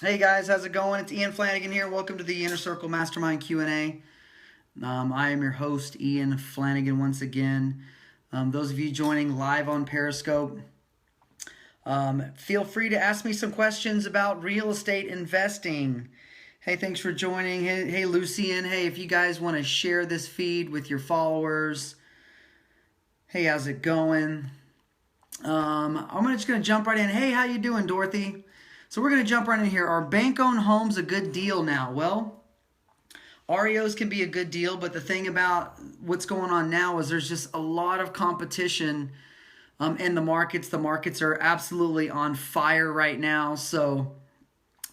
Hey guys, how's it going? It's Ian Flanagan here. Welcome to the Inner Circle Mastermind Q&A. I am your host, Ian Flanagan, once again. Those of you joining live on Periscope, feel free to ask me some questions about real estate investing. Hey, thanks for joining. Hey, Lucian. Hey, if you guys want to share this feed with your followers. Hey, how's it going? I'm just going to jump right in. Hey, how you doing, Dorothy? So we're going to jump right in here. Are bank-owned homes a good deal now? Well, REOs can be a good deal, but the thing about what's going on now is there's just a lot of competition in the markets. The markets are absolutely on fire right now, so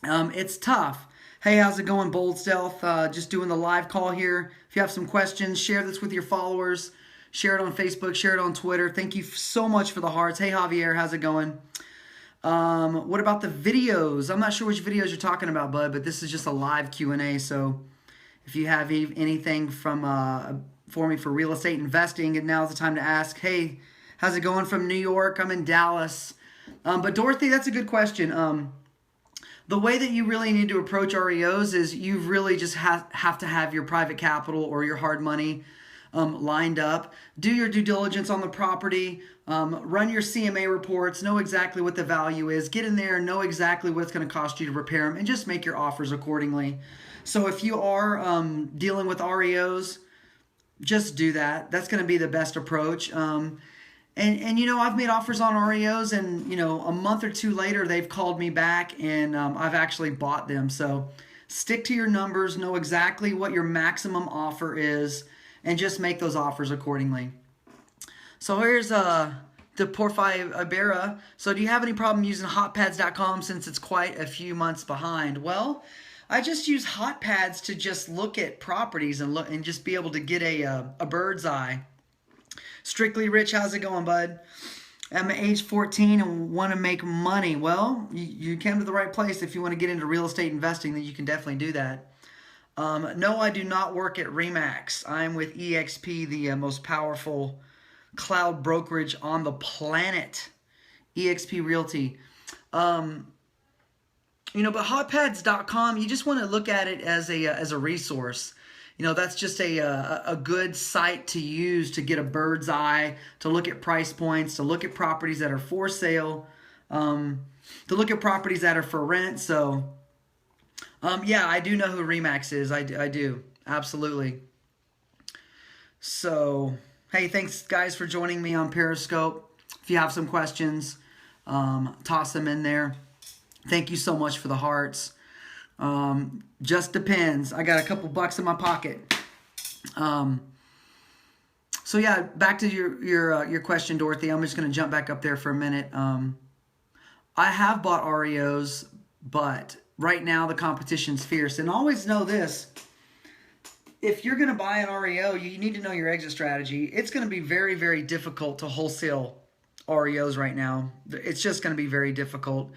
it's tough. Hey, how's it going, Bold Stealth? Just doing the live call here. If you have some questions, share this with your followers. Share it on Facebook, share it on Twitter. Thank you so much for the hearts. Hey, Javier, how's it going? What about the videos? I'm not sure which videos you're talking about, bud, but this is just a live Q&A. So if you have anything from for me for real estate investing, now's the time to ask. Hey, how's it going from New York? I'm in Dallas. But Dorothy, that's a good question. The way that you really need to approach REOs is you really just have to have your private capital or your hard money lined up. Do your due diligence on the property. Run your CMA reports. Know exactly what the value is. Get in there. Know exactly what it's going to cost you to repair them, and just make your offers accordingly. So if you are dealing with REOs, just do that. That's going to be the best approach. And you know, I've made offers on REOs, and you know, a month or two later, they've called me back, and I've actually bought them. So stick to your numbers. Know exactly what your maximum offer is, and just make those offers accordingly. So here's the Porfi Iberra. So do you have any problem using hotpads.com since it's quite a few months behind? Well, I just use hotpads to just look at properties and just be able to get a bird's eye. Strictly Rich, how's it going, bud? I'm age 14 and want to make money. Well, you came to the right place. If you want to get into real estate investing, then you can definitely do that. No, I do not work at RE/MAX. I'm with EXP, the most powerful cloud brokerage on the planet. EXP Realty. You know, but hotpads.com, you just want to look at it as a resource. You know, that's just a good site to use to get a bird's eye, to look at price points, to look at properties that are for sale, to look at properties that are for rent. So, yeah, I do know who RE/MAX is. I do. Absolutely. So, hey, thanks, guys, for joining me on Periscope. If you have some questions, toss them in there. Thank you so much for the hearts. Just depends. I got a couple bucks in my pocket. So yeah, back to your question, Dorothy. I'm just going to jump back up there for a minute. I have bought REOs, but right now the competition's fierce. And always know this: if you're going to buy an REO, you need to know your exit strategy. It's going to be very, very difficult to wholesale REOs right now. It's just going to be very difficult.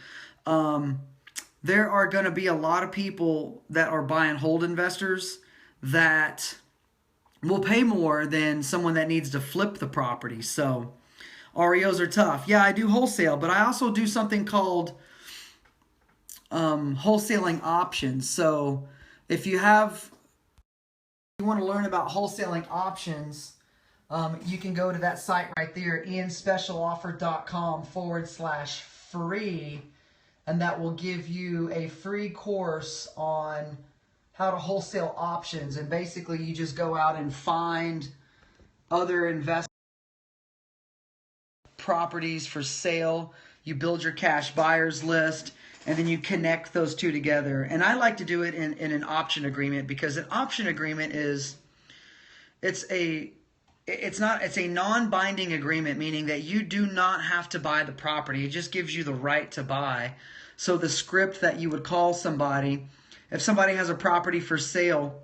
There are going to be a lot of people that are buy and hold investors that will pay more than someone that needs to flip the property. So REOs are tough. Yeah, I do wholesale, but I also do something called wholesaling options. So if you want to learn about wholesaling options, you can go to that site right there, ianspecialoffer.com/free, and that will give you a free course on how to wholesale options. And basically, you just go out and find other investment properties for sale. You build your cash buyers list, and then you connect those two together. And I like to do it in an option agreement, because an option agreement it's a non-binding agreement, meaning that you do not have to buy the property. It just gives you the right to buy. So the script that you would call somebody, if somebody has a property for sale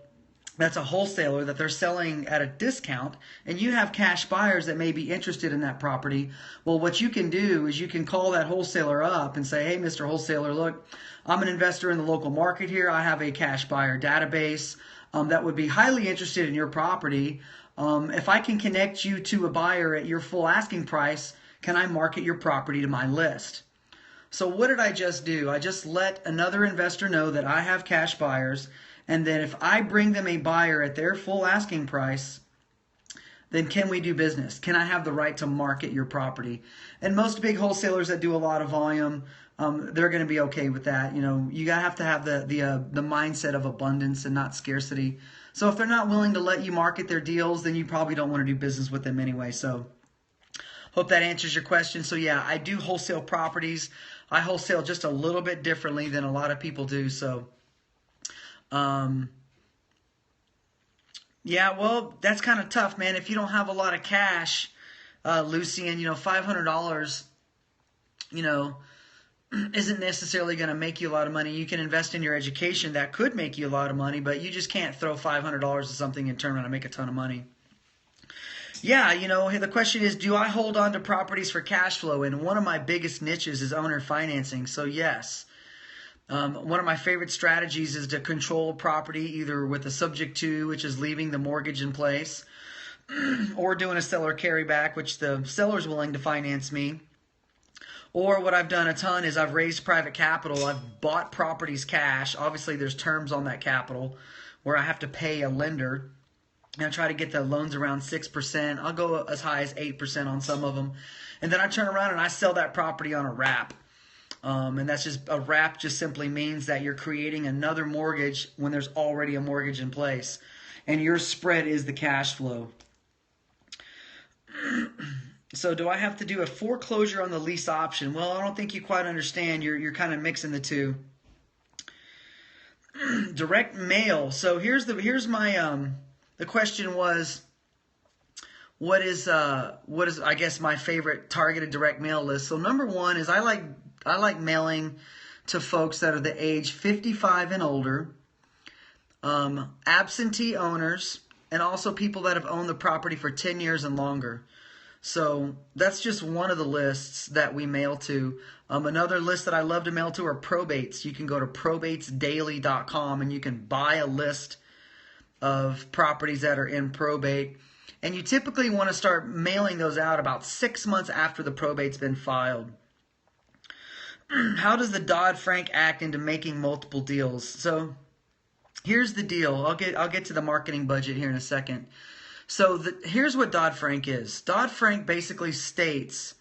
that's a wholesaler that they're selling at a discount, and you have cash buyers that may be interested in that property, well, what you can do is you can call that wholesaler up and say, hey, Mr. Wholesaler, look, I'm an investor in the local market here. I have a cash buyer database that would be highly interested in your property. If I can connect you to a buyer at your full asking price, can I market your property to my list? So what did I just do? I just let another investor know that I have cash buyers, and that if I bring them a buyer at their full asking price, then can we do business? Can I have the right to market your property? And most big wholesalers that do a lot of volume, they're going to be okay with that. You know, you gotta have to have the mindset of abundance and not scarcity. So if they're not willing to let you market their deals, then you probably don't want to do business with them anyway. So hope that answers your question. So yeah, I do wholesale properties. I wholesale just a little bit differently than a lot of people do. So, yeah, well, that's kind of tough, man. If you don't have a lot of cash, Lucian, you know, $500, you know, isn't necessarily going to make you a lot of money. You can invest in your education. That could make you a lot of money, but you just can't throw $500 at something and turn around and make a ton of money. Yeah, you know, the question is, do I hold on to properties for cash flow? And one of my biggest niches is owner financing. So yes, one of my favorite strategies is to control property either with a subject to, which is leaving the mortgage in place, or doing a seller carryback, which the seller's willing to finance me. Or what I've done a ton is I've raised private capital. I've bought properties cash. Obviously, there's terms on that capital where I have to pay a lender. And I try to get the loans around 6%. I'll go as high as 8% on some of them. And then I turn around and I sell that property on a wrap. And that's just, a wrap just simply means that you're creating another mortgage when there's already a mortgage in place. And your spread is the cash flow. So do I have to do a foreclosure on the lease option? Well, I don't think you quite understand. You're kind of mixing the two. Direct mail. So here's my the question was, what is I guess my favorite targeted direct mail list. So number one is I like mailing to folks that are the age 55 and older, absentee owners, and also people that have owned the property for 10 years and longer. So that's just one of the lists that we mail to. Another list that I love to mail to are probates. You can go to probatesdaily.com and you can buy a list of properties that are in probate. And you typically want to start mailing those out about 6 months after the probate's been filed. How does the Dodd Frank act into making multiple deals? So here's the deal. I'll get to the marketing budget here in a second. So here's what Dodd Frank is. Dodd Frank basically states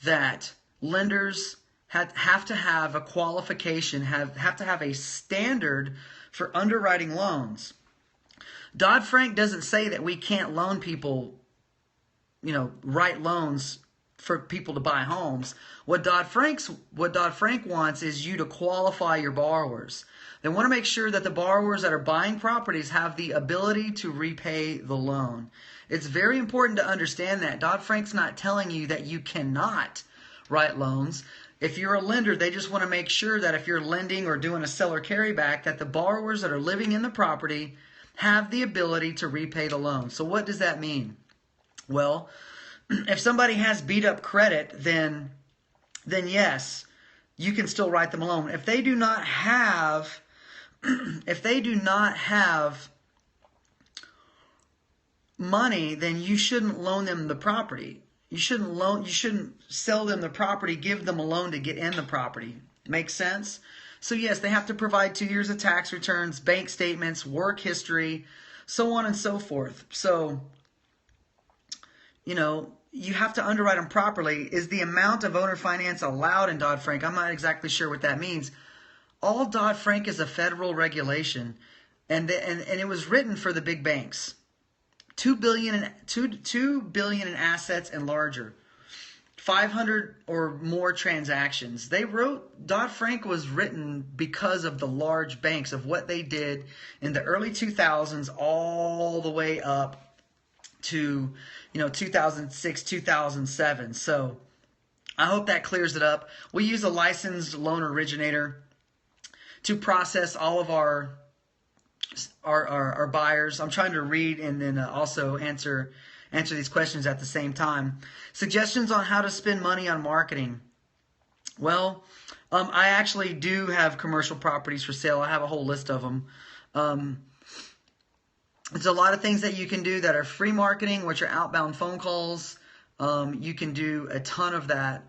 that lenders have to have a qualification, have to have a standard for underwriting loans. Dodd Frank doesn't say that we can't loan people, you know, write loans for people to buy homes. What Dodd Frank wants is you to qualify your borrowers. They want to make sure that the borrowers that are buying properties have the ability to repay the loan. It's very important to understand that. Dodd Frank's not telling you that you cannot write loans. If you're a lender, they just want to make sure that if you're lending or doing a seller carryback, that the borrowers that are living in the property have the ability to repay the loan. So what does that mean? Well, if somebody has beat up credit, then yes, you can still write them a loan. If they do not have money, then you shouldn't loan them the property. You shouldn't sell them the property, give them a loan to get in the property. Make sense? So yes, they have to provide 2 years of tax returns, bank statements, work history, so on and so forth. So, you know, you have to underwrite them properly. Is the amount of owner finance allowed in Dodd Frank? I'm not exactly sure what that means. All Dodd Frank is a federal regulation, and it was written for the big banks. $2 billion in assets and larger. 500 or more transactions. Dodd Frank was written because of the large banks, of what they did in the early 2000s all the way up to, 2006, 2007. So I hope that clears it up. We use a licensed loan originator to process all of our buyers. I'm trying to read and then also answer these questions at the same time. Suggestions on how to spend money on marketing. Well, I actually do have commercial properties for sale. I have a whole list of them. There's a lot of things that you can do that are free marketing, which are outbound phone calls. You can do a ton of that.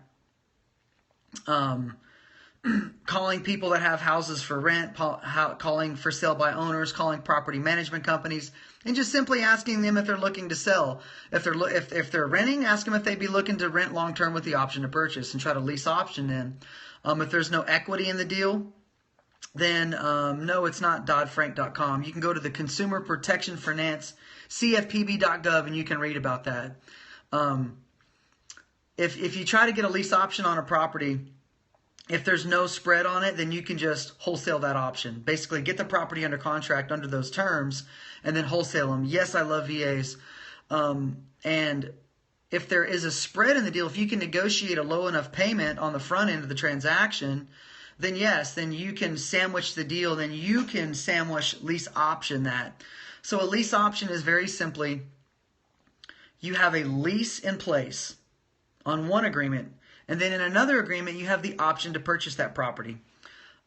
calling people that have houses for rent, calling for sale by owners, calling property management companies, and just simply asking them if they're looking to sell. If they're renting, ask them if they'd be looking to rent long term with the option to purchase, and try to lease option in. If there's no equity in the deal, then no, it's not doddfrank.com. You can go to the Consumer Protection Finance, cfpb.gov, and you can read about that. If you try to get a lease option on a property, if there's no spread on it, then you can just wholesale that option. Basically, get the property under contract under those terms and then wholesale them. Yes, I love VAs. And if there is a spread in the deal, if you can negotiate a low enough payment on the front end of the transaction, then yes, then you can sandwich the deal. Then you can sandwich lease option that. So a lease option is very simply, you have a lease in place on one agreement, and then in another agreement, you have the option to purchase that property.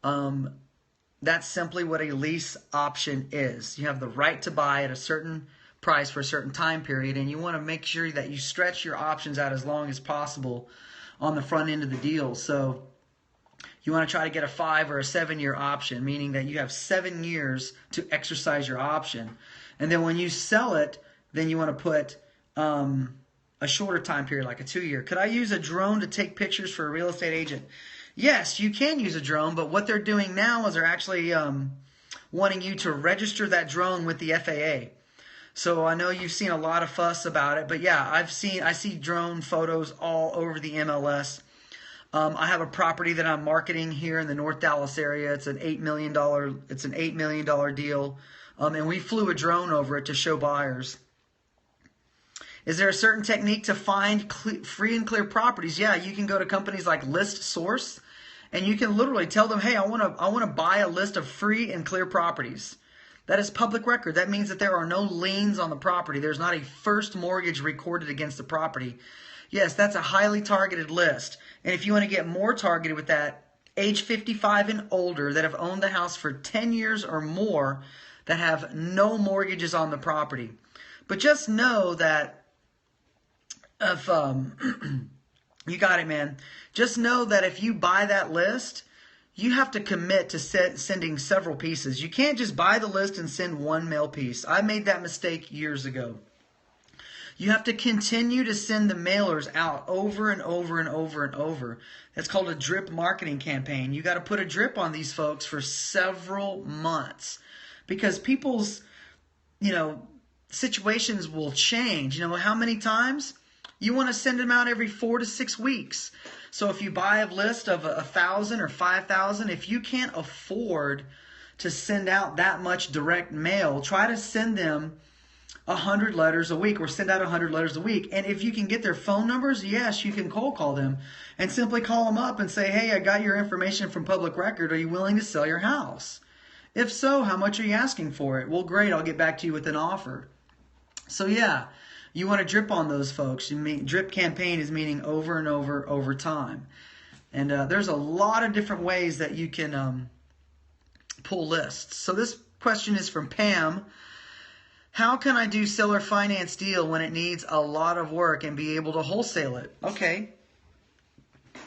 That's simply what a lease option is. You have the right to buy at a certain price for a certain time period, and you want to make sure that you stretch your options out as long as possible on the front end of the deal. So you want to try to get a 5 or a 7 year option, meaning that you have 7 years to exercise your option. And then when you sell it, then you want to put a shorter time period, like a 2 year. Could I use a drone to take pictures for a real estate agent? Yes, you can use a drone, but what they're doing now is they're actually wanting you to register that drone with the FAA. So I know you've seen a lot of fuss about it, but yeah, I see drone photos all over the MLS. I have a property that I'm marketing here in the North Dallas area. It's an $8 million deal, and we flew a drone over it to show buyers. Is there a certain technique to find free and clear properties? Yeah, you can go to companies like List Source, and you can literally tell them, hey, I want to buy a list of free and clear properties. That is public record. That means that there are no liens on the property. There's not a first mortgage recorded against the property. Yes, that's a highly targeted list. And if you want to get more targeted with that, age 55 and older that have owned the house for 10 years or more that have no mortgages on the property. But just know that if you got it, man. Just know that if you buy that list, you have to commit to sending several pieces. You can't just buy the list and send one mail piece. I made that mistake years ago. You have to continue to send the mailers out over and over and over and over. That's called a drip marketing campaign. You got to put a drip on these folks for several months because people's, situations will change. How many times? You want to send them out every 4 to 6 weeks. So if you buy a list of 1,000 or 5,000, if you can't afford to send out that much direct mail, try to send them 100 letters a week or send out 100 letters a week. And if you can get their phone numbers, yes, you can cold call them and simply call them up and say, hey, I got your information from public record. Are you willing to sell your house? If so, how much are you asking for it? Well, great. I'll get back to you with an offer. So yeah, you want to drip on those folks. Drip campaign is meaning over and over time. And there's a lot of different ways that you can pull lists. So this question is from Pam. How can I do seller finance deal when it needs a lot of work and be able to wholesale it? Okay.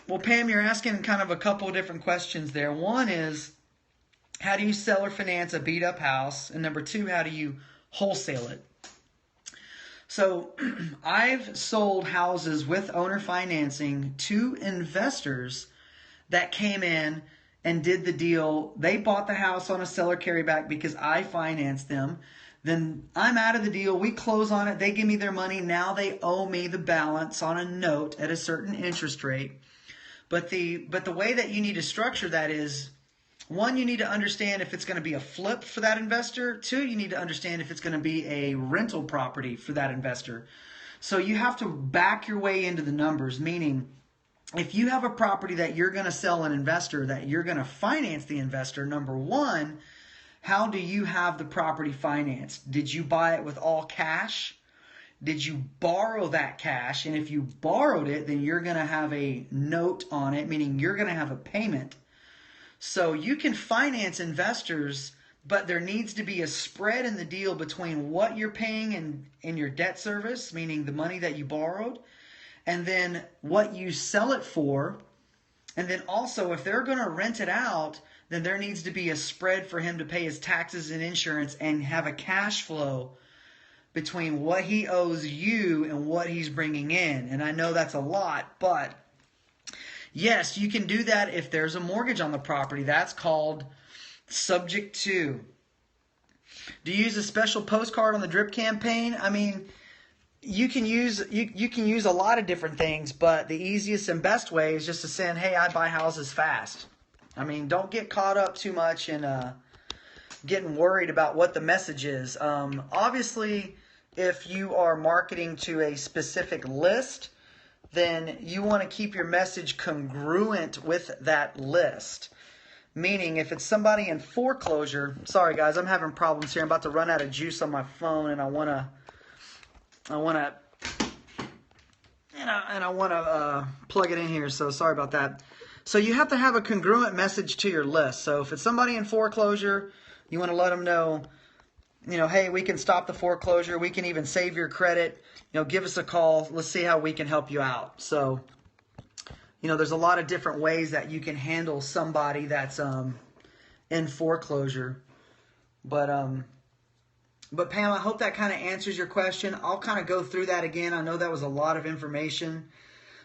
Well, Pam, you're asking kind of a couple of different questions there. One is, how do you seller finance a beat up house? And number 2, how do you wholesale it? So I've sold houses with owner financing to investors that came in and did the deal. They bought the house on a seller carryback because I financed them. Then I'm out of the deal. We close on it. They give me their money. Now they owe me the balance on a note at a certain interest rate. But the way that you need to structure that is, 1, you need to understand if it's going to be a flip for that investor. 2, you need to understand if it's going to be a rental property for that investor. So you have to back your way into the numbers, meaning if you have a property that you're going to sell an investor, that you're going to finance the investor, number 1, how do you have the property financed? Did you buy it with all cash? Did you borrow that cash? And if you borrowed it, then you're going to have a note on it, meaning you're going to have a payment. So you can finance investors, but there needs to be a spread in the deal between what you're paying in your debt service, meaning the money that you borrowed, and then what you sell it for And then also, if they're going to rent it out, then there needs to be a spread for him to pay his taxes and insurance and have a cash flow between what he owes you and what he's bringing in. And I know that's a lot, but yes, you can do that if there's a mortgage on the property. That's called subject to. Do you use a special postcard on the drip campaign? I mean, you can use a lot of different things, but the easiest and best way is just to send, hey, I buy houses fast. I mean, don't get caught up too much in getting worried about what the message is. Obviously, if you are marketing to a specific list, then you want to keep your message congruent with that list. Meaning, if it's somebody in foreclosure, sorry guys, I'm having problems here. I'm about to run out of juice on my phone, and I want to plug it in here. So sorry about that. So you have to have a congruent message to your list. So if it's somebody in foreclosure, you want to let them know, hey, we can stop the foreclosure. We can even save your credit. Give us a call. Let's see how we can help you out. So, there's a lot of different ways that you can handle somebody that's in foreclosure. But Pam, I hope that kind of answers your question. I'll kind of go through that again. I know that was a lot of information.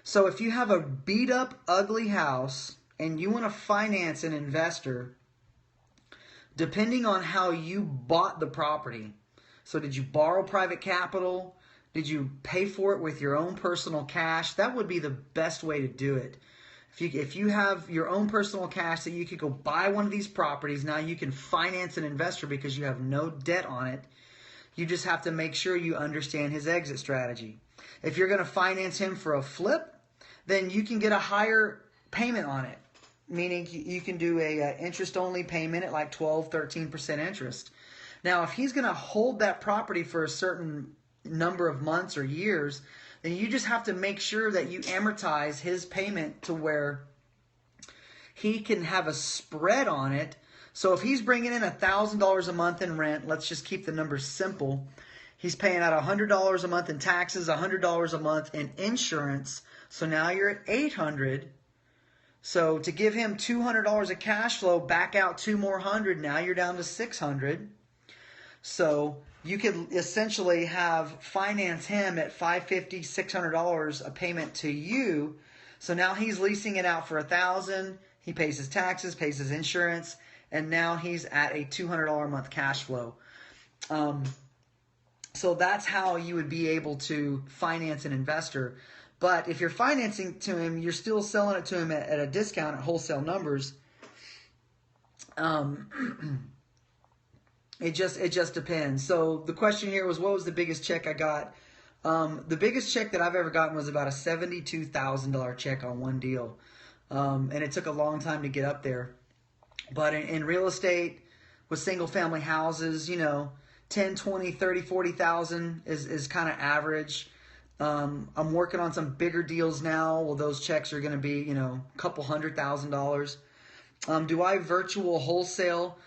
So if you have a beat up, ugly house and you want to finance an investor, depending on how you bought the property. So did you borrow private capital? Did you pay for it with your own personal cash? That would be the best way to do it. If you have your own personal cash that you could go buy one of these properties, now you can finance an investor because you have no debt on it. You just have to make sure you understand his exit strategy. If you're going to finance him for a flip, then you can get a higher payment on it. Meaning you can do a interest-only payment at like 12, 13% interest. Now, if he's going to hold that property for a certain number of months or years, then you just have to make sure that you amortize his payment to where he can have a spread on it. So if he's bringing in $1,000 a month in rent, let's just keep the numbers simple. He's paying out $100 a month in taxes, $100 a month in insurance. So now you're at $800. So to give him $200 of cash flow, back out $2 more hundred. Now you're down to $600. So you could essentially finance him at $550, $600 a payment to you. So now he's leasing it out for $1,000. He pays his taxes, pays his insurance, and now he's at a $200 a month cash flow. So that's how you would be able to finance an investor. But if you're financing to him, you're still selling it to him at a discount at wholesale numbers. It just depends. So the question here was, what was the biggest check I got? The biggest check that I've ever gotten was about a $72,000 check on one deal. And it took a long time to get up there. But in real estate with single family houses, 10, 20, 30, 40,000 is kind of average. I'm working on some bigger deals now. Well, those checks are going to be, a couple $100,000. Do I virtual wholesale?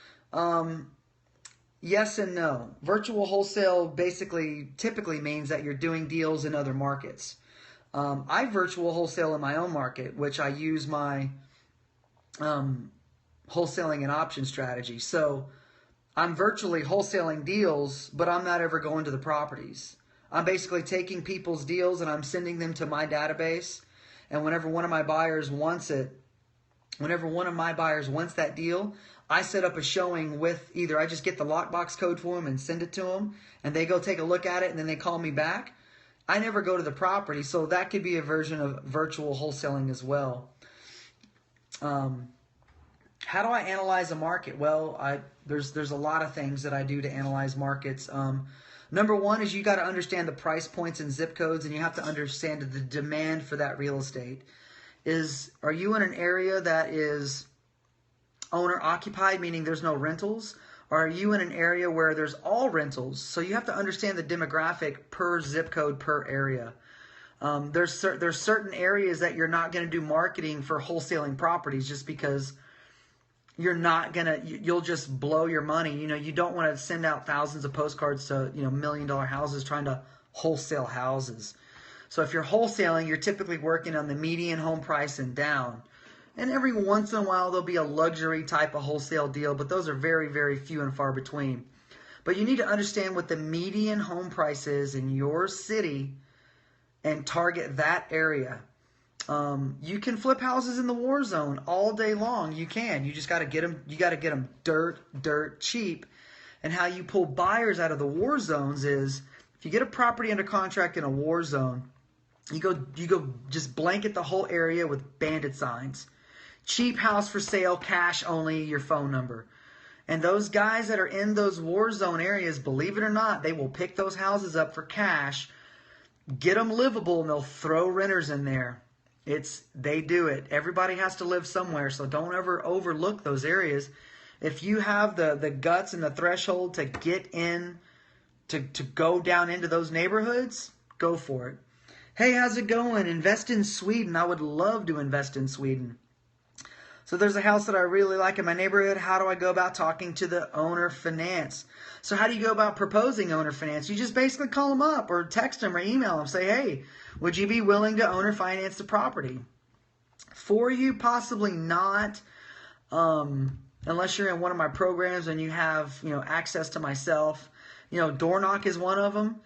Yes and no. Virtual wholesale typically means that you're doing deals in other markets. I virtual wholesale in my own market, which I use my wholesaling and option strategy. So I'm virtually wholesaling deals, but I'm not ever going to the properties. I'm basically taking people's deals and I'm sending them to my database. And whenever one of my buyers wants that deal, I set up a showing with either I just get the lockbox code for them and send it to them, and they go take a look at it, and then they call me back. I never go to the property, so that could be a version of virtual wholesaling as well. How do I analyze a market? Well, there's a lot of things that I do to analyze markets. Number one is you got to understand the price points and zip codes, and you have to understand the demand for that real estate. Are you in an area that is owner occupied, meaning there's no rentals? Or are you in an area where there's all rentals? So you have to understand the demographic per zip code per area. There's certain areas that you're not going to do marketing for wholesaling properties just because you'll just blow your money. You don't want to send out thousands of postcards to, $1 million houses trying to wholesale houses. So if you're wholesaling, you're typically working on the median home price and down. And every once in a while, there'll be a luxury type of wholesale deal, but those are very, very few and far between. But you need to understand what the median home price is in your city and target that area. You can flip houses in the war zone all day long. You can. You just got to get them. You got to get them dirt cheap. And how you pull buyers out of the war zones is if you get a property under contract in a war zone, you go just blanket the whole area with bandit signs. Cheap house for sale, cash only, your phone number. And those guys that are in those war zone areas, believe it or not, they will pick those houses up for cash, get them livable, and they'll throw renters in there. They do it. Everybody has to live somewhere, so don't ever overlook those areas. If you have the guts and the threshold to get in, to go down into those neighborhoods, go for it. Hey, how's it going? Invest in Sweden. I would love to invest in Sweden. So there's a house that I really like in my neighborhood. How do I go about talking to the owner finance? So how do you go about proposing owner finance? You just basically call them up or text them or email them. Say, hey, would you be willing to owner finance the property? For you, possibly not, unless you're in one of my programs and you have access to myself. Door knock is one of them.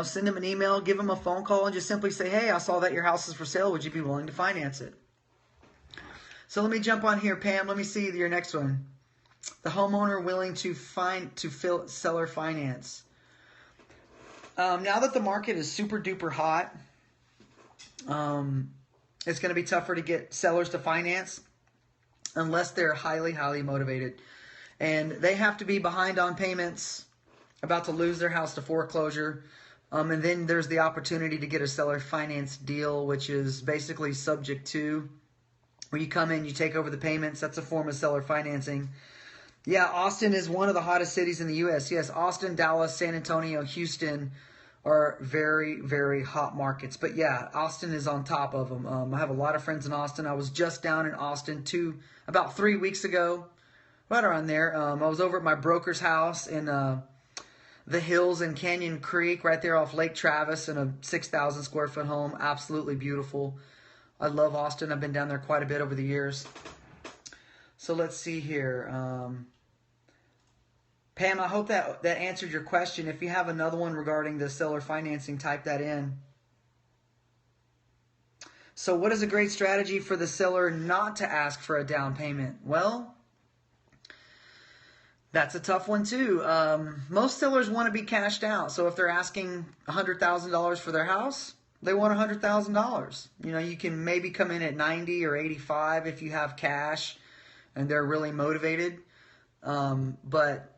Send them an email, give them a phone call, and just simply say, hey, I saw that your house is for sale. Would you be willing to finance it? So let me jump on here, Pam. Let me see your next one. The homeowner willing to fill seller finance. Now that the market is super duper hot, it's going to be tougher to get sellers to finance unless they're highly, highly motivated. And they have to be behind on payments, about to lose their house to foreclosure. And then there's the opportunity to get a seller finance deal, which is basically subject to. When you come in, you take over the payments. That's a form of seller financing. Yeah, Austin is one of the hottest cities in the U.S. Yes, Austin, Dallas, San Antonio, Houston are very, very hot markets. But yeah, Austin is on top of them. I have a lot of friends in Austin. I was just down in Austin about 3 weeks ago, right around there. I was over at my broker's house in the hills in Canyon Creek, right there off Lake Travis, in a 6,000 square foot home. Absolutely beautiful. I love Austin. I've been down there quite a bit over the years. So let's see here. Pam, I hope that answered your question. If you have another one regarding the seller financing, type that in. So what is a great strategy for the seller not to ask for a down payment? Well, that's a tough one too. Most sellers want to be cashed out. So if they're asking $100,000 for their house, they want $100,000. You can maybe come in at 90 or 85 if you have cash and they're really motivated. But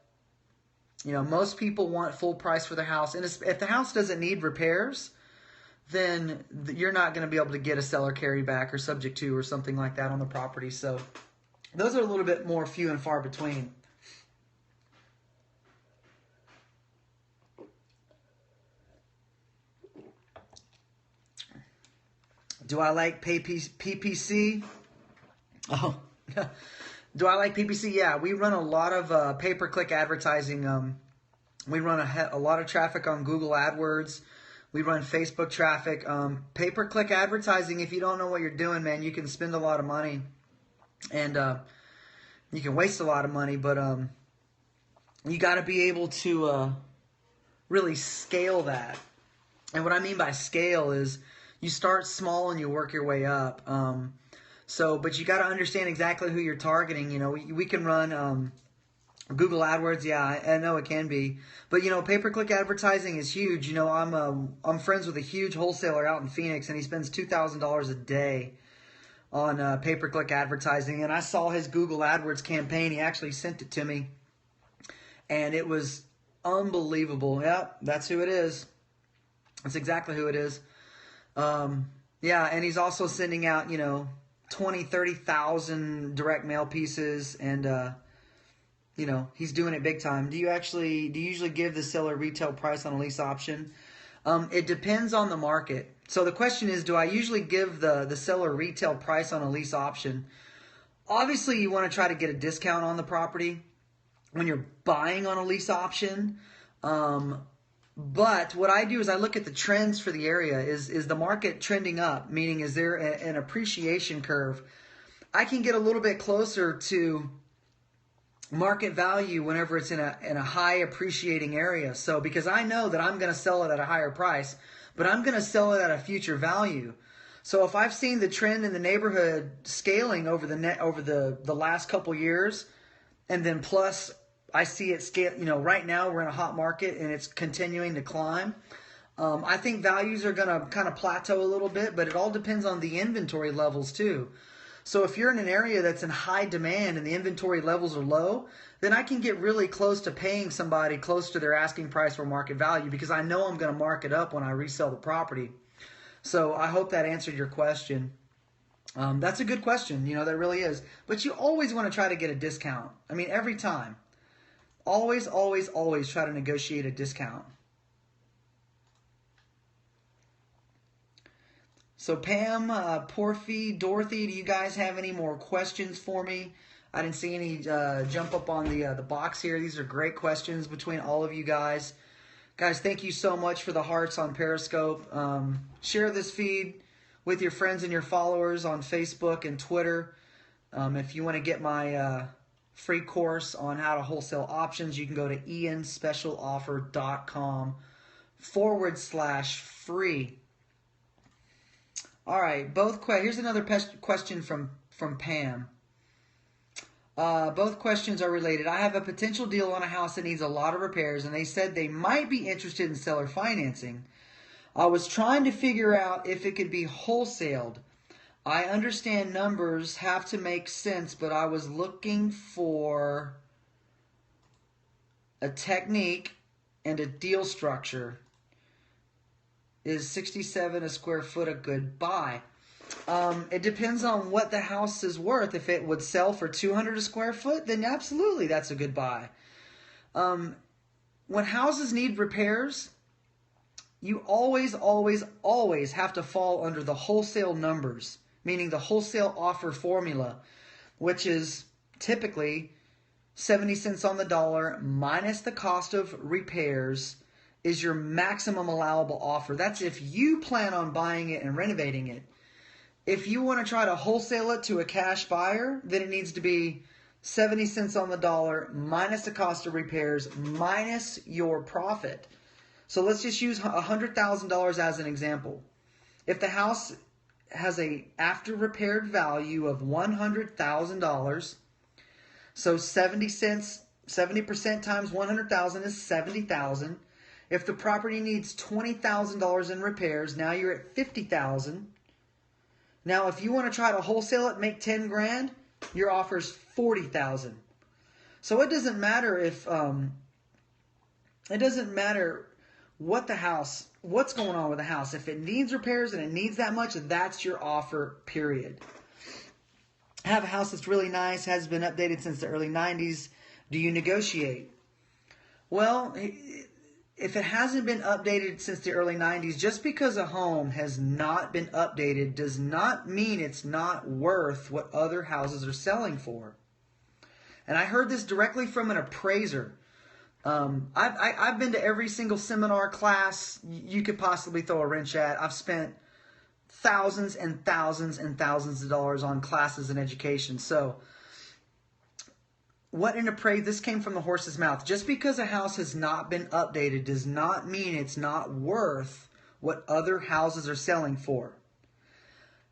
most people want full price for their house. And if the house doesn't need repairs, then you're not going to be able to get a seller carryback or subject to or something like that on the property. So those are a little bit more few and far between. Do I like PPC? Oh, do I like PPC? Yeah, we run a lot of pay-per-click advertising. We run a lot of traffic on Google AdWords. We run Facebook traffic. Pay-per-click advertising, if you don't know what you're doing, man, you can spend a lot of money. And you can waste a lot of money, but you got to be able to really scale that. And what I mean by scale is you start small and you work your way up. But you got to understand exactly who you're targeting. We can run Google AdWords. Yeah, I know it can be. But pay-per-click advertising is huge. I'm friends with a huge wholesaler out in Phoenix, and he spends $2,000 a day on pay-per-click advertising. And I saw his Google AdWords campaign. He actually sent it to me, and it was unbelievable. Yep, that's who it is. That's exactly who it is. Yeah, and he's also sending out, 20, 30,000 direct mail pieces, and he's doing it big time. Do you usually give the seller retail price on a lease option? It depends on the market. So the question is, do I usually give the seller retail price on a lease option? Obviously, you want to try to get a discount on the property when you're buying on a lease option. But what I do is I look at the trends for the area. Is the market trending up? Meaning, is there an appreciation curve? I can get a little bit closer to market value whenever it's in a high appreciating area. So because I know that I'm going to sell it at a higher price, but I'm going to sell it at a future value. So if I've seen the trend in the neighborhood scaling over the last couple years, and then plus I see it scale, right now we're in a hot market and it's continuing to climb. I think values are going to kind of plateau a little bit, but it all depends on the inventory levels too. So if you're in an area that's in high demand and the inventory levels are low, then I can get really close to paying somebody close to their asking price for market value because I know I'm going to mark it up when I resell the property. So I hope that answered your question. That's a good question, that really is. But you always want to try to get a discount. I mean, every time. Always, always, always try to negotiate a discount. So Pam, Porfy, Dorothy, do you guys have any more questions for me? I didn't see any jump up on the box here. These are great questions between all of you guys. Guys, thank you so much for the hearts on Periscope. Share this feed with your friends and your followers on Facebook and Twitter. If you want to get my free course on how to wholesale options, you can go to ianspecialoffer.com/free. All right, here's another question from Pam. Both questions are related. I have a potential deal on a house that needs a lot of repairs, and they said they might be interested in seller financing. I was trying to figure out if it could be wholesaled. I understand numbers have to make sense, but I was looking for a technique and a deal structure. Is 67 a square foot a good buy? It depends on what the house is worth. If it would sell for 200 a square foot, then absolutely that's a good buy. When houses need repairs, you always, always, always have to fall under the wholesale numbers, meaning the wholesale offer formula, which is typically 70 cents on the dollar minus the cost of repairs is your maximum allowable offer. That's if you plan on buying it and renovating it. If you want to try to wholesale it to a cash buyer, then it needs to be 70 cents on the dollar minus the cost of repairs minus your profit. So let's just use $100,000 as an example. If the house has a after repaired value of $100,000, so 70% times 100,000 is 70,000. If the property needs $20,000 in repairs, now you're at $50,000. Now, if you want to try to wholesale it, make 10 grand, your offer is $40,000. So it doesn't matter what's going on with the house. If it needs repairs and it needs that much, that's your offer, period. I have a house that's really nice, has been updated since the early 90s. Do you negotiate? Well, if it hasn't been updated since the early 90s, just because a home has not been updated does not mean it's not worth what other houses are selling for. And I heard this directly from an appraiser. I've been to every single seminar class you could possibly throw a wrench at. I've spent thousands and thousands and thousands of dollars on classes and education. So this came from the horse's mouth. Just because a house has not been updated does not mean it's not worth what other houses are selling for.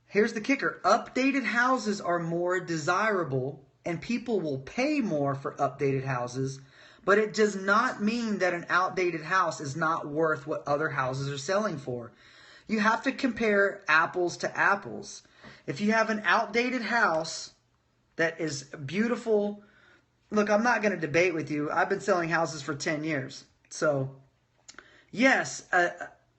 Here's the kicker. Updated houses are more desirable and people will pay more for updated houses, but it does not mean that an outdated house is not worth what other houses are selling for. You have to compare apples to apples. If you have an outdated house that is beautiful, look, I'm not going to debate with you. I've been selling houses for 10 years. So, yes, an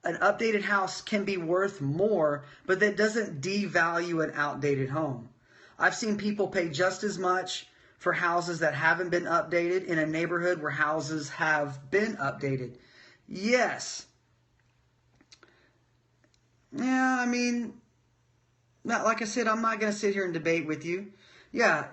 updated house can be worth more, but that doesn't devalue an outdated home. I've seen people pay just as much for houses that haven't been updated in a neighborhood where houses have been updated. Yes. Yeah, I mean, like I said, I'm not going to sit here and debate with you. Yeah,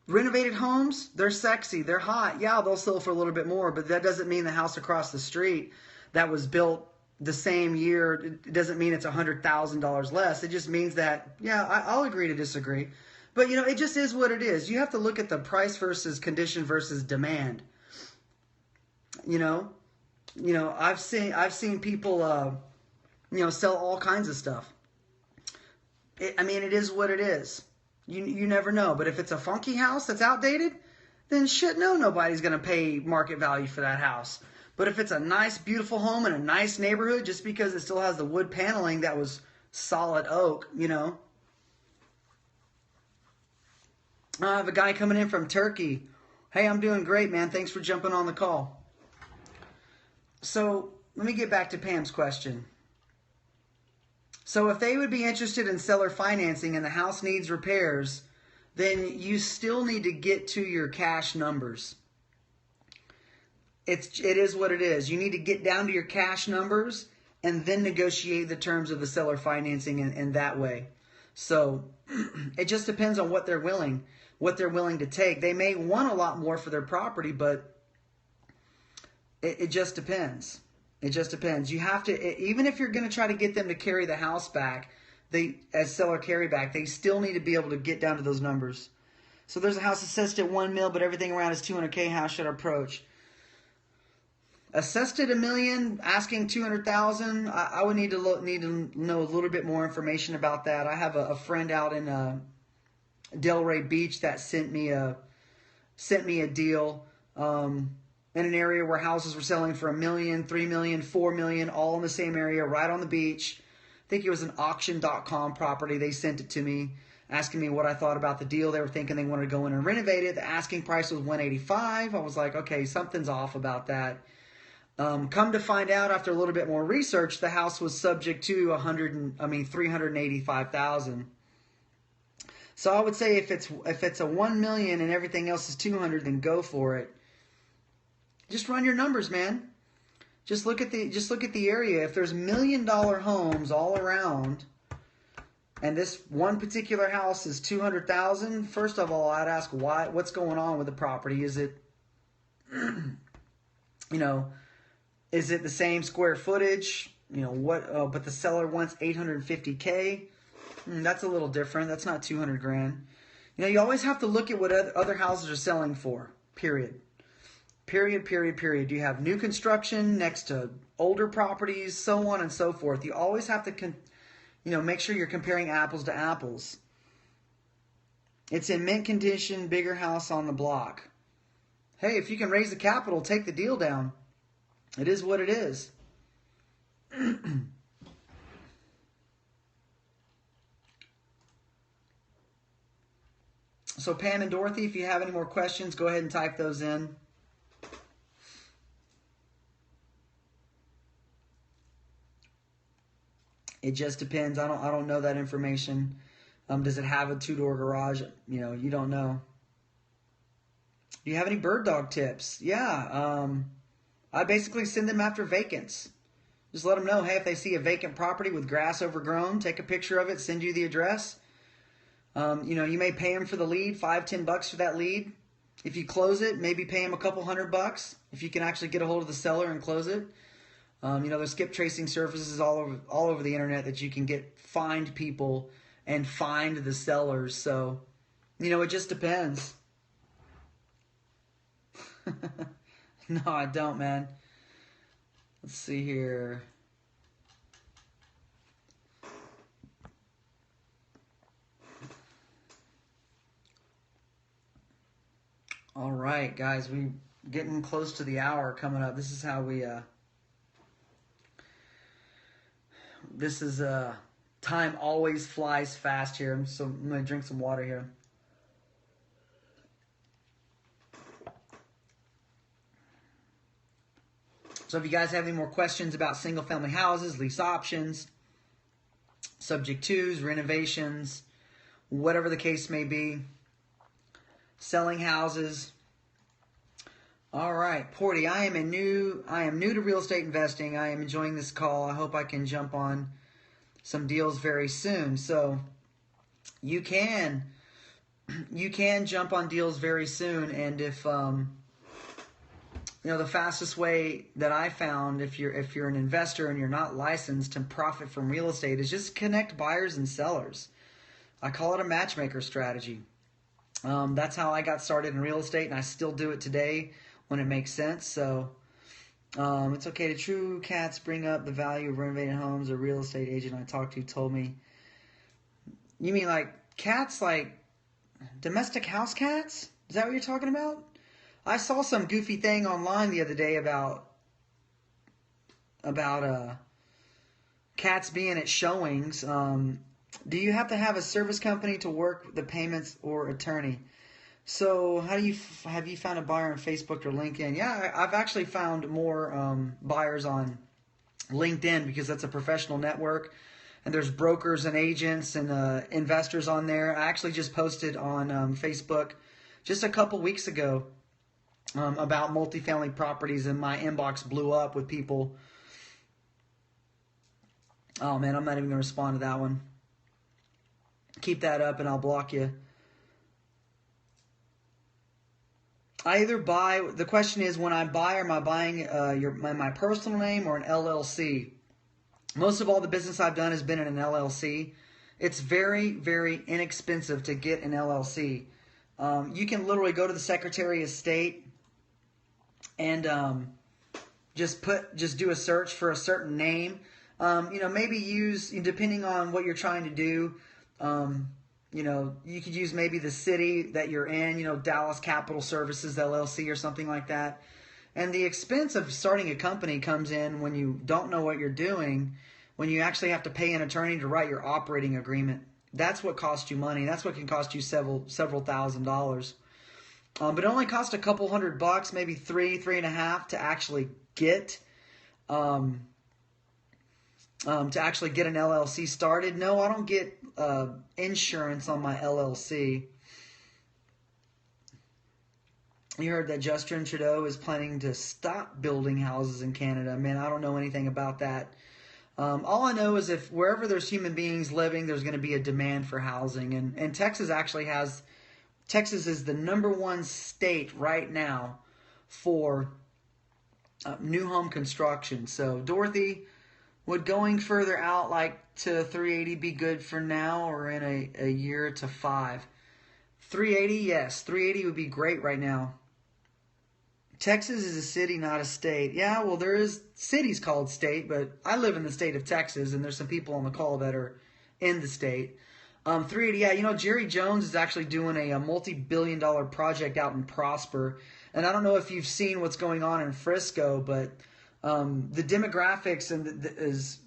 renovated homes, they're sexy, they're hot. Yeah, they'll sell for a little bit more, but that doesn't mean the house across the street that was built the same year, it doesn't mean it's $100,000 less. It just means that, yeah, I'll agree to disagree. But, you know, it just is what it is. You have to look at the price versus condition versus demand. You know, I've seen people, you know, sell all kinds of stuff. I mean, it is what it is. You never know. But if it's a funky house that's outdated, then shit, no, nobody's going to pay market value for that house. But if it's a nice, beautiful home in a nice neighborhood, just because it still has the wood paneling that was solid oak, you know. I have a guy coming in from Turkey. Hey, I'm doing great, man. Thanks for jumping on the call. So let me get back to Pam's question. So if they would be interested in seller financing and the house needs repairs, then you still need to get to your cash numbers. It is what it is. You need to get down to your cash numbers and then negotiate the terms of the seller financing in that way. So it just depends on what they're willing to take. They may want a lot more for their property, but it just depends. It just depends. You have to, even if you're going to try to get them to carry the house back, as seller carryback, they still need to be able to get down to those numbers. So there's a house assessed at $1 million, but everything around is $200K. How should I approach? Assessed at $1 million, asking $200,000. I would need to know a little bit more information about that. I have a friend out in Delray Beach that sent me a deal in an area where houses were selling for $1 million, $3 million, $4 million, all in the same area, right on the beach. I think it was an auction.com property. They sent it to me, asking me what I thought about the deal. They were thinking they wanted to go in and renovate it. The asking price was $185. I was like, okay, something's off about that. Come to find out, after a little bit more research, the house was subject to $385,000. So I would say if it's a $1 million and everything else is $200, then go for it. Just run your numbers, man. Just look at the area. If there's $1 million homes all around, and this one particular house is $200,000, first of all, I'd ask what's going on with the property? Is it, is it the same square footage? But the seller wants $850K. That's a little different. That's not $200,000. You always have to look at what other houses are selling for. Period. Do you have new construction next to older properties, so on and so forth? You always have to, make sure you're comparing apples to apples. It's in mint condition, bigger house on the block. Hey, if you can raise the capital, take the deal down. It is what it is. So Pam and Dorothy, if you have any more questions, go ahead and type those in. It just depends. I don't know that information. Does it have a 2-door garage? You don't know. Do you have any bird dog tips? Yeah. I basically send them after vacants. Just let them know, hey, if they see a vacant property with grass overgrown, take a picture of it, send you the address. You may pay them for the lead, $5-10 for that lead. If you close it, maybe pay them a couple $100 if you can actually get a hold of the seller and close it. There's skip tracing services all over the internet that you can find people and find the sellers. So, it just depends. No, I don't, man. Let's see here. All right, guys, we're getting close to the hour coming up. This is how we time always flies fast here. So I'm going to drink some water here. So if you guys have any more questions about single-family houses, lease options, subject twos, renovations, whatever the case may be, selling houses. All right, Porty, I am new to real estate investing. I am enjoying this call. I hope I can jump on some deals very soon. So you can jump on deals very soon, and if the fastest way that I found, if you're an investor and you're not licensed to profit from real estate, is just connect buyers and sellers. I call it a matchmaker strategy. That's how I got started in real estate, and I still do it today when it makes sense. So it's okay to true cats bring up the value of renovating homes. A real estate agent I talked to told me. You mean like cats, like domestic house cats? Is that what you're talking about? I saw some goofy thing online the other day about cats being at showings. Do you have to have a service company to work the payments or attorney? So have you found a buyer on Facebook or LinkedIn? Yeah, I've actually found more buyers on LinkedIn because that's a professional network, and there's brokers and agents and investors on there. I actually just posted on Facebook just a couple weeks ago about multifamily properties, and my inbox blew up with people. Oh man, I'm not even going to respond to that one. Keep that up and I'll block you. I either buy, the question is, when I buy, am I buying my personal name or an LLC? Most of all the business I've done has been in an LLC. It's very, very inexpensive to get an LLC. You can literally go to the Secretary of State and just do a search for a certain name. Maybe use, depending on what you're trying to do, you could use maybe the city that you're in, Dallas Capital Services LLC or something like that. And the expense of starting a company comes in when you don't know what you're doing, when you actually have to pay an attorney to write your operating agreement. That's what costs you money. That's what can cost you several $1,000s. But it only costs a couple $100, maybe $3.5 to actually get an LLC started. No, I don't get insurance on my LLC. You heard that Justin Trudeau is planning to stop building houses in Canada. Man, I don't know anything about that. All I know is if wherever there's human beings living, there's going to be a demand for housing. And Texas actually has, Texas is the #1 state right now for new home construction. So Dorothy, would going further out like to 380 be good for now or in a year to 5? 380, yes. 380 would be great right now. Texas is a city, not a state. Yeah, well, there is cities called state, but I live in the state of Texas, and there's some people on the call that are in the state. 380, yeah, Jerry Jones is actually doing a multi-billion-dollar project out in Prosper. And I don't know if you've seen what's going on in Frisco, but the demographics is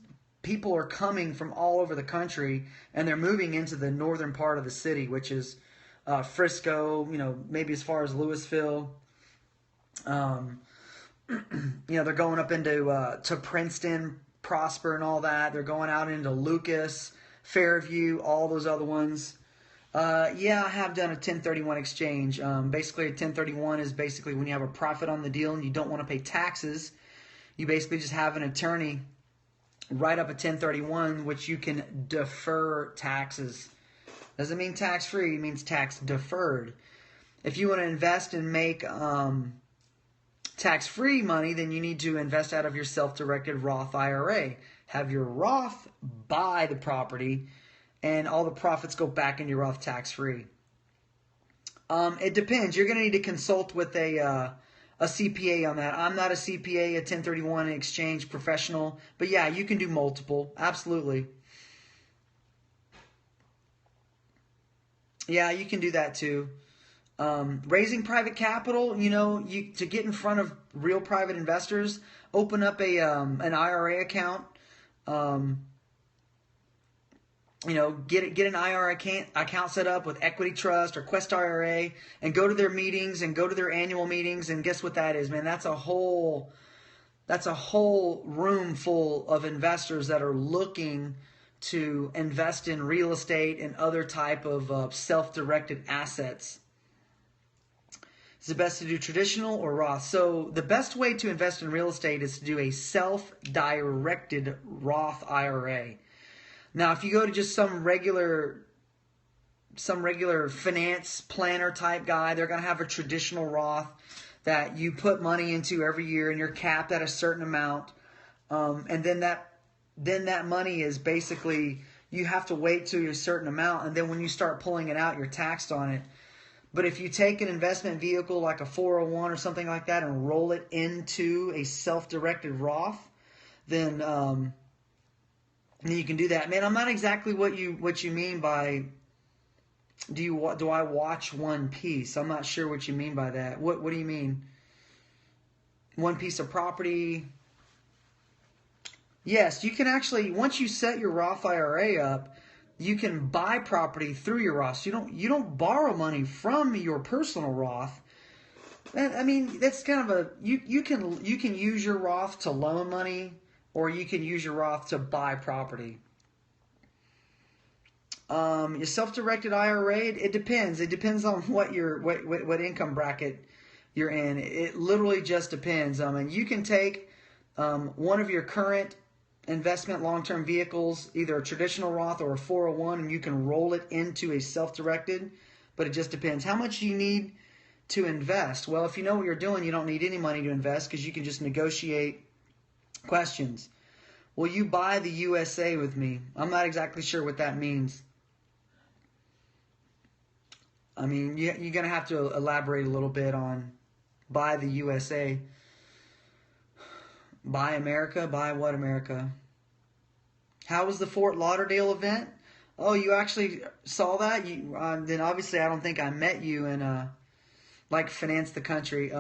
people are coming from all over the country, and they're moving into the northern part of the city, which is Frisco, maybe as far as Louisville. They're going up into to Princeton, Prosper, and all that. They're going out into Lucas, Fairview, all those other ones. Yeah, I have done a 1031 exchange. Basically, a 1031 is basically when you have a profit on the deal and you don't want to pay taxes. You basically just have an attorney write up a 1031, which you can defer taxes. Doesn't mean tax-free, it means tax-deferred. If you want to invest and make tax-free money, then you need to invest out of your self-directed Roth IRA. Have your Roth buy the property, and all the profits go back into your Roth tax-free. It depends. You're going to need to consult with a CPA on that. I'm not a CPA, a 1031 exchange professional, but yeah, you can do multiple. Absolutely. Yeah, you can do that too. Raising private capital, to get in front of real private investors, open up an IRA account. Get an IRA account set up with Equity Trust or Quest IRA, and go to their meetings and go to their annual meetings. And guess what that is, man? That's a whole room full of investors that are looking to invest in real estate and other type of self-directed assets. Is it best to do traditional or Roth? So the best way to invest in real estate is to do a self-directed Roth IRA. Now, if you go to just some regular finance planner type guy, they're going to have a traditional Roth. that you put money into every year, and you're capped at a certain amount. And then that money is basically, you have to wait to a certain amount, and then when you start pulling it out, you're taxed on it. But if you take an investment vehicle like a 401 or something like that and roll it into a self-directed Roth, then you can do that. Man, I'm not exactly what you mean by do I watch one piece? I'm not sure what you mean by that. What do you mean? One piece of property? Yes, you can actually, once you set your Roth IRA up, you can buy property through your Roth. So you don't borrow money from your personal Roth. I mean, that's kind of you can use your Roth to loan money, or you can use your Roth to buy property. Your self-directed IRA, it depends. It depends on what income bracket you're in. It literally just depends. And you can take one of your current investment long-term vehicles, either a traditional Roth or a 401, and you can roll it into a self-directed, but it just depends. How much do you need to invest? Well, if you know what you're doing, you don't need any money to invest, because you can just negotiate questions. Will you buy the USA with me? I'm not exactly sure what that means. I mean, you're going to have to elaborate a little bit on buy the USA. Buy America? Buy what America? How was the Fort Lauderdale event? Oh, you actually saw that? Then obviously I don't think I met you and finance the country.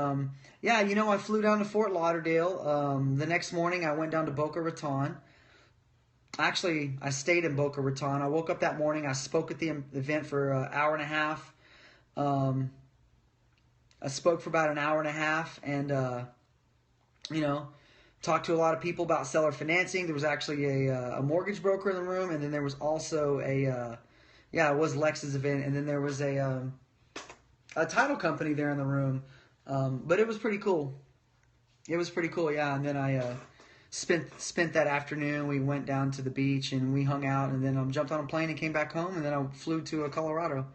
Yeah, I flew down to Fort Lauderdale. The next morning I went down to Boca Raton. Actually, I stayed in Boca Raton. I woke up that morning. I spoke at the event for an hour and a half. I spoke for about an hour and a half, and talked to a lot of people about seller financing. There was actually a mortgage broker in the room, and then there was also it was Lex's event, and then there was a title company there in the room. But it was pretty cool. It was pretty cool, yeah. And then I spent that afternoon. We went down to the beach and we hung out, and then jumped on a plane and came back home, and then I flew to Colorado.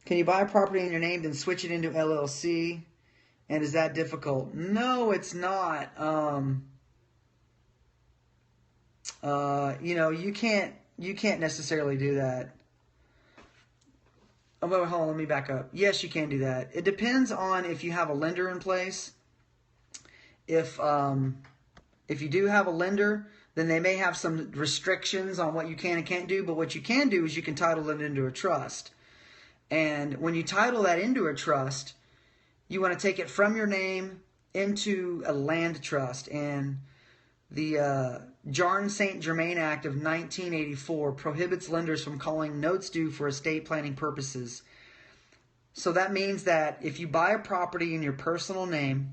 Can you buy a property in your name, then switch it into LLC? And is that difficult? No, it's not. You can't necessarily do that. Oh, wait, hold on, let me back up. Yes, you can do that. It depends on if you have a lender in place. If you do have a lender, then they may have some restrictions on what you can and can't do. But what you can do is you can title it into a trust. And when you title that into a trust, you want to take it from your name into a land trust. And the Jarn St. Germain Act of 1984 prohibits lenders from calling notes due for estate planning purposes. So that means that if you buy a property in your personal name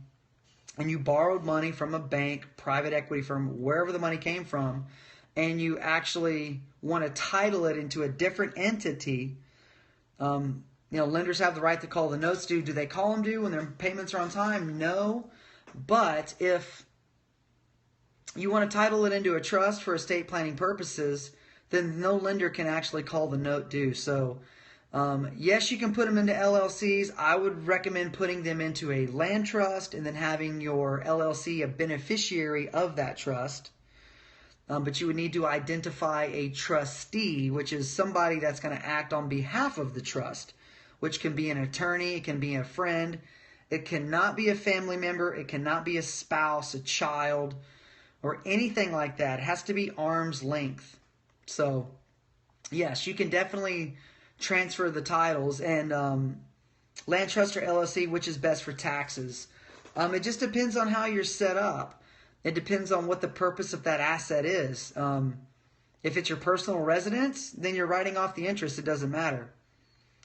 and you borrowed money from a bank, private equity firm, wherever the money came from, and you actually want to title it into a different entity, lenders have the right to call the notes due. Do they call them due when their payments are on time? No. But if you want to title it into a trust for estate planning purposes, then no lender can actually call the note due. So, yes, you can put them into LLCs. I would recommend putting them into a land trust and then having your LLC a beneficiary of that trust. But you would need to identify a trustee, which is somebody that's going to act on behalf of the trust, which can be an attorney, it can be a friend, it cannot be a family member, it cannot be a spouse, a child, or anything like that. It has to be arm's length. So, yes, you can definitely transfer the titles. And land trust or LLC, which is best for taxes? It just depends on how you're set up. It depends on what the purpose of that asset is. If it's your personal residence, then you're writing off the interest. It doesn't matter.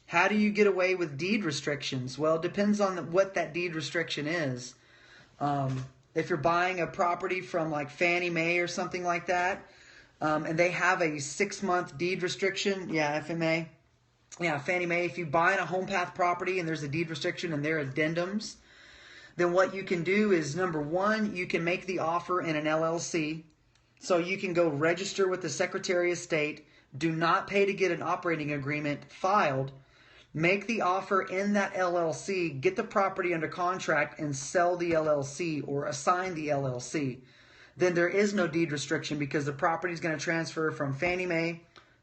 How do you get away with deed restrictions? Well, it depends on what that deed restriction is. If you're buying a property from like Fannie Mae or something like that, and they have a 6-month deed restriction, FMA. Yeah, Fannie Mae, if you buy a home path property and there's a deed restriction and there are addendums, then what you can do is, number one, you can make the offer in an LLC. So you can go register with the Secretary of State. Do not pay to get an operating agreement filed. make the offer in that LLC, get the property under contract, and sell the LLC or assign the LLC. Then there is no deed restriction because the property is going to transfer from Fannie Mae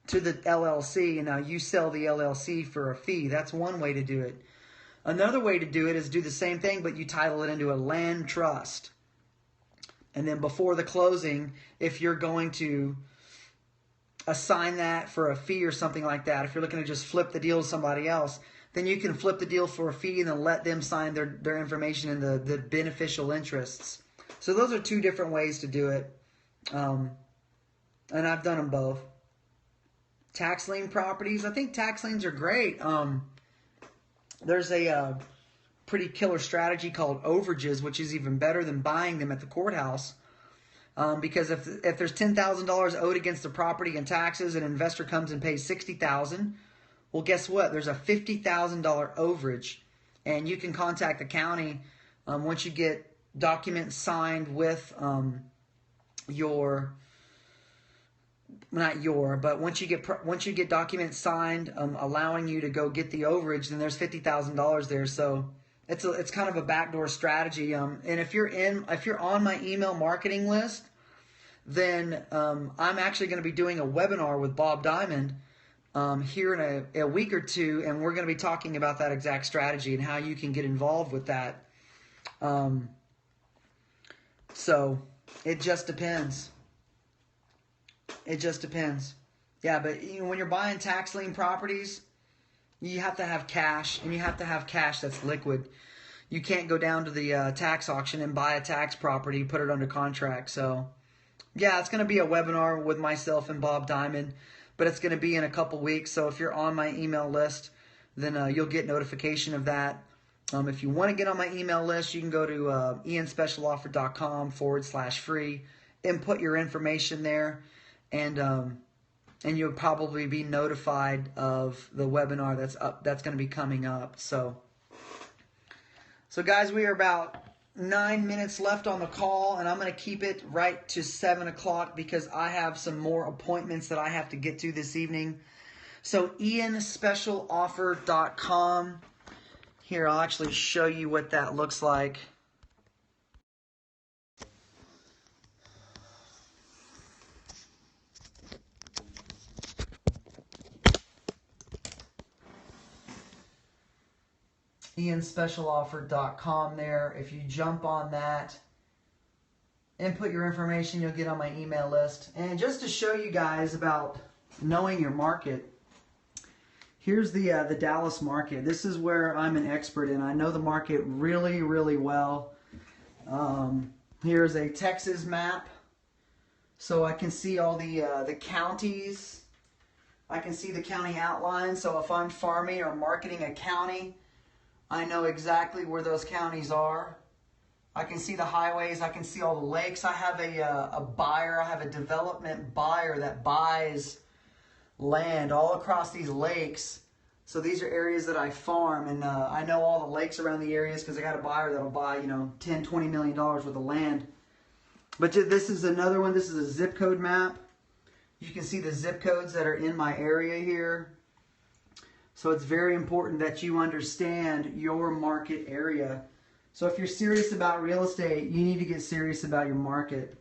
to the LLC, and now you sell the LLC for a fee. That's one way to do it. Another way to do it is do the same thing, but you title it into a land trust. And then before the closing, if you're going to assign that for a fee or something like that, if you're looking to just flip the deal to somebody else, then you can flip the deal for a fee and then let them sign their information in the beneficial interests. So those are two different ways to do it. And I've done them both. Tax lien properties, I think tax liens are great. There's a pretty killer strategy called overages, which is even better than buying them at the courthouse. Because if there's $10,000 owed against the property in taxes, an investor comes and pays $60,000, well, guess what? There's a $50,000 overage, and you can contact the county once you get documents signed with once you get documents signed allowing you to go get the overage, then there's $50,000 there. So it's kind of a backdoor strategy. And if you're on my email marketing list, then I'm actually going to be doing a webinar with Bob Diamond here in a week or two, and we're going to be talking about that exact strategy and how you can get involved with that. So it just depends. It just depends. Yeah, but when you're buying tax lien properties, you have to have cash, and you have to have cash that's liquid. You can't go down to the tax auction and buy a tax property, put it under contract. So, yeah, it's going to be a webinar with myself and Bob Diamond, but it's going to be in a couple weeks. So if you're on my email list, then you'll get notification of that. If you want to get on my email list, you can go to ianspecialoffer.com/free, input your information there, and you'll probably be notified of the webinar that's going to be coming up. So guys, we are about 9 minutes left on the call, and I'm going to keep it right to 7 o'clock because I have some more appointments that I have to get to this evening. So ianspecialoffer.com. Here, I'll actually show you what that looks like. ianspecialoffer.com there. If you jump on that, input your information, you'll get on my email list. And just to show you guys about knowing your market, here's the Dallas market. This is where I'm an expert in. I know the market really, really well. Here's a Texas map, so I can see all the counties. I can see the county outline. So if I'm farming or marketing a county, I know exactly where those counties are. I can see the highways. I can see all the lakes. I have a buyer. I have a development buyer that buys land all across these lakes. So these are areas that I farm, and I know all the lakes around the areas because I got a buyer that'll buy, $10-20 million worth of land. But this is another one. This is a zip code map. You can see the zip codes that are in my area here. So it's very important that you understand your market area. So if you're serious about real estate, you need to get serious about your market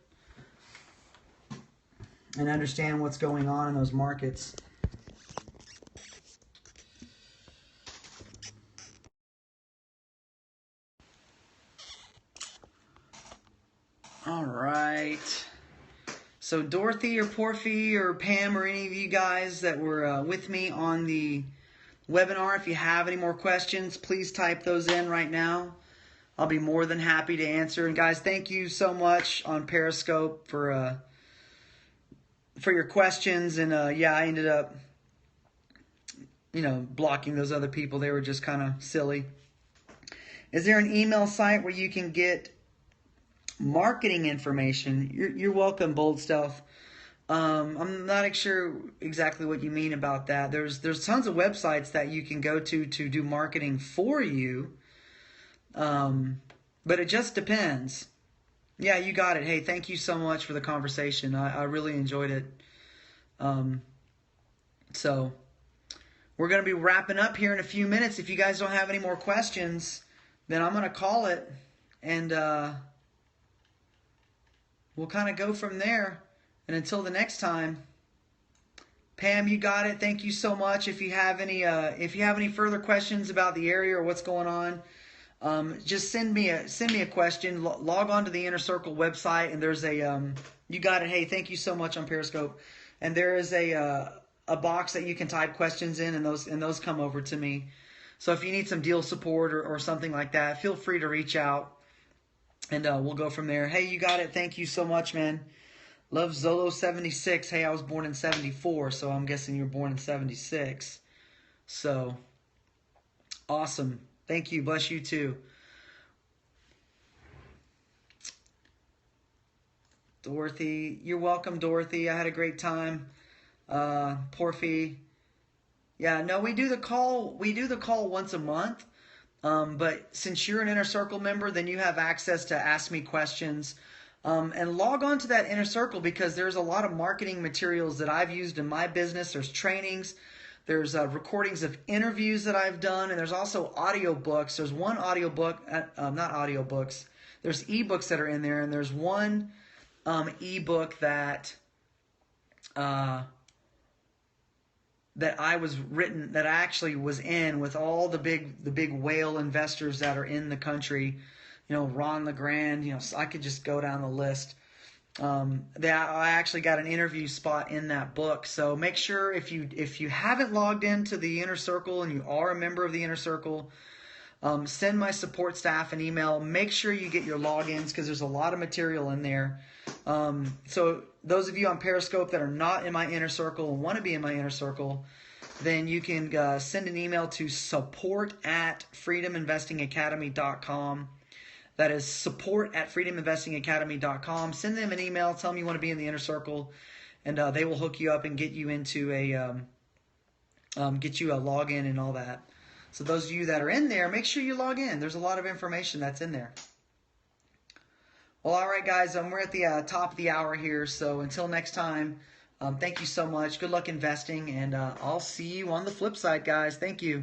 and understand what's going on in those markets. All right. So Dorothy or Porphy or Pam or any of you guys that were with me on the webinar, if you have any more questions, please type those in right now. I'll be more than happy to answer. And guys, thank you so much on Periscope for your questions. And yeah, I ended up, blocking those other people. They were just kind of silly. Is there an email site where you can get marketing information? You're welcome, Bold Stealth. I'm not sure exactly what you mean about that. There's tons of websites that you can go to do marketing for you, but it just depends. Yeah, you got it. Hey, thank you so much for the conversation. I really enjoyed it. So, we're going to be wrapping up here in a few minutes. If you guys don't have any more questions, then I'm going to call it, and we'll kind of go from there. And until the next time, Pam, you got it. Thank you so much. If you have any further questions about the area or what's going on, just send me a question. Log on to the Inner Circle website, and there's a you got it. Hey, thank you so much on Periscope. And there is a box that you can type questions in, and those come over to me. So if you need some deal support or something like that, feel free to reach out, and we'll go from there. Hey, you got it. Thank you so much, man. Love Zolo76. Hey, I was born in 74, so I'm guessing you were born in 76. So, awesome. Thank you. Bless you too. Dorothy. You're welcome, Dorothy. I had a great time. Porfy. Yeah, no, we do the call once a month. But since you're an Inner Circle member, then you have access to ask me questions. And log on to that Inner Circle, because there's a lot of marketing materials that I've used in my business. There's trainings, there's recordings of interviews that I've done, and there's also audiobooks. There's one audiobook, not audiobooks, there's ebooks that are in there, and there's one ebook that I actually was in with all the big whale investors that are in the country. You know, Ron LeGrand, you know, so I could just go down the list. I actually got an interview spot in that book. So make sure if you haven't logged into the Inner Circle and you are a member of the Inner Circle, send my support staff an email. Make sure you get your logins, because there's a lot of material in there. So those of you on Periscope that are not in my Inner Circle and want to be in my Inner Circle, then you can send an email to support@freedominvestingacademy.com. That is support@freedominvestingacademy.com. Send them an email. Tell them you want to be in the Inner Circle, and they will hook you up and get you into a login and all that. So those of you that are in there, make sure you log in. There's a lot of information that's in there. Well, all right, guys. We're at the top of the hour here. So until next time, thank you so much. Good luck investing, and I'll see you on the flip side, guys. Thank you.